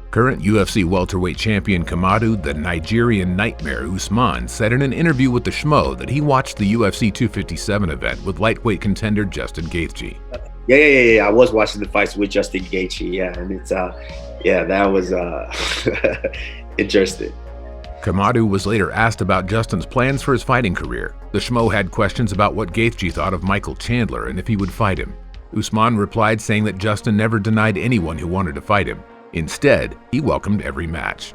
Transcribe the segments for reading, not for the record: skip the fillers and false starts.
Current UFC welterweight champion Kamaru "The Nigerian Nightmare" Usman said in an interview with the Schmo that he watched the UFC 257 event with lightweight contender Justin Gaethje. Yeah. I was watching the fights with Justin Gaethje, yeah, and it's that was interesting. Kamaru was later asked about Justin's plans for his fighting career. The Schmo had questions about what Gaethje thought of Michael Chandler and if he would fight him. Usman replied saying that Justin never denied anyone who wanted to fight him. Instead, he welcomed every match.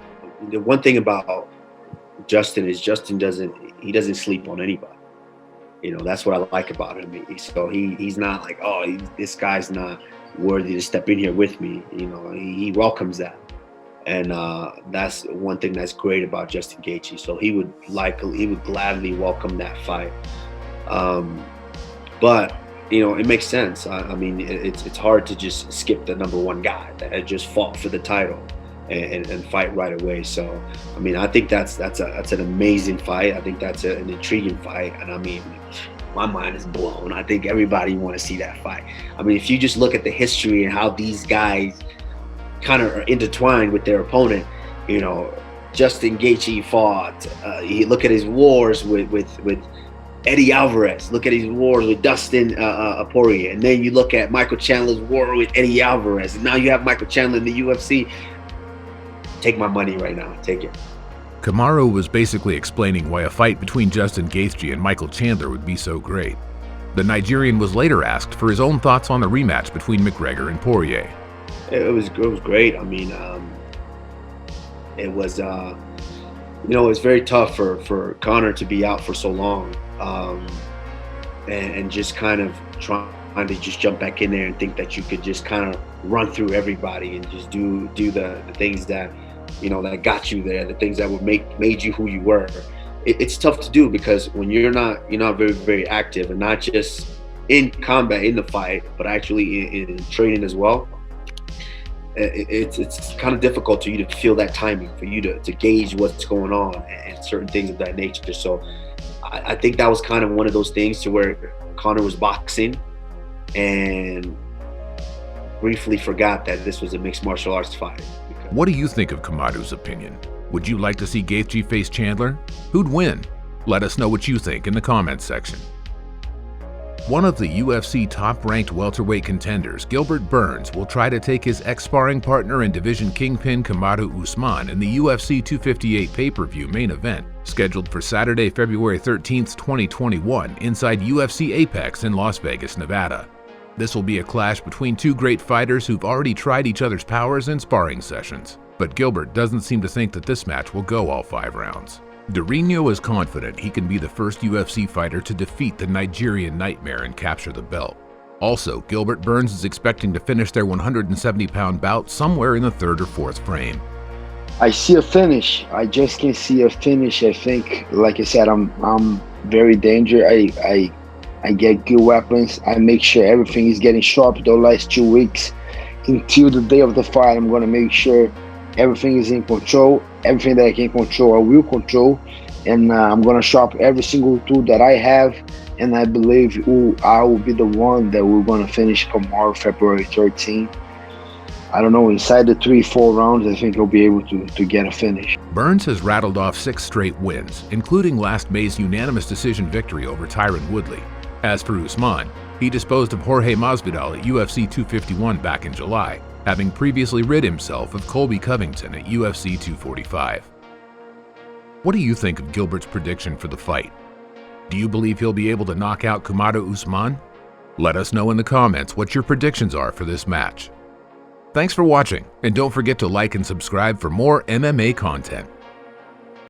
The one thing about Justin is Justin doesn't sleep on anybody. That's what I like about him. So he's not like, this guy's not worthy to step in here with me. He welcomes that. And that's one thing that's great about Justin Gaethje. So he would gladly welcome that fight. But it makes sense. I mean, it's hard to just skip the #1 guy that had just fought for the title and fight right away. So I mean, I think that's an amazing fight. I think that's an intriguing fight. And I mean, my mind is blown. I think everybody want to see that fight. I mean, if you just look at the history and how these guys kind of are intertwined with their opponent, Justin Gaethje fought. You look at his wars with Eddie Alvarez. Look at his wars with Dustin Poirier, and then you look at Michael Chandler's war with Eddie Alvarez, and now you have Michael Chandler in the UFC. Take my money right now. Take it. Kamaru was basically explaining why a fight between Justin Gaethje and Michael Chandler would be so great. The Nigerian was later asked for his own thoughts on the rematch between McGregor and Poirier. It was great. I mean, it was it's very tough for Conor to be out for so long, and just kind of trying to just jump back in there and think that you could just kind of run through everybody and just do the things that that got you there, the things that would made you who you were. It's tough to do because when you're not very, very active, and not just in combat in the fight, but actually in training as well. It's kind of difficult for you to feel that timing, for you to gauge what's going on and certain things of that nature. So I think that was kind of one of those things to where Conor was boxing and briefly forgot that this was a mixed martial arts fight. What do you think of Kamaru's opinion? Would you like to see Gaethje face Chandler? Who'd win? Let us know what you think in the comments section. One of the UFC top-ranked welterweight contenders, Gilbert Burns, will try to take his ex-sparring partner and division kingpin Kamaru Usman in the UFC 258 pay-per-view main event, scheduled for Saturday, February 13, 2021, inside UFC Apex in Las Vegas, Nevada. This will be a clash between two great fighters who've already tried each other's powers in sparring sessions, but Gilbert doesn't seem to think that this match will go all 5 rounds. Durinho is confident he can be the first UFC fighter to defeat the Nigerian Nightmare and capture the belt. Also, Gilbert Burns is expecting to finish their 170-pound bout somewhere in the 3rd or 4th frame. I see a finish. I just can see a finish. I think, like I said, I'm very dangerous. I get good weapons. I make sure everything is getting sharp the last 2 weeks. Until the day of the fight, I'm going to make sure everything is in control. Everything that I can control, I will control. And I'm going to sharp every single tool that I have. And I believe I will be the one that we're going to finish tomorrow, February 13. I don't know, inside the 3-4 rounds, I think he'll be able to get a finish. Burns has rattled off 6 straight wins, including last May's unanimous decision victory over Tyron Woodley. As for Usman, he disposed of Jorge Masvidal at UFC 251 back in July, having previously rid himself of Colby Covington at UFC 245. What do you think of Gilbert's prediction for the fight? Do you believe he'll be able to knock out Kamaru Usman? Let us know in the comments what your predictions are for this match. Thanks for watching, and don't forget to like and subscribe for more MMA content.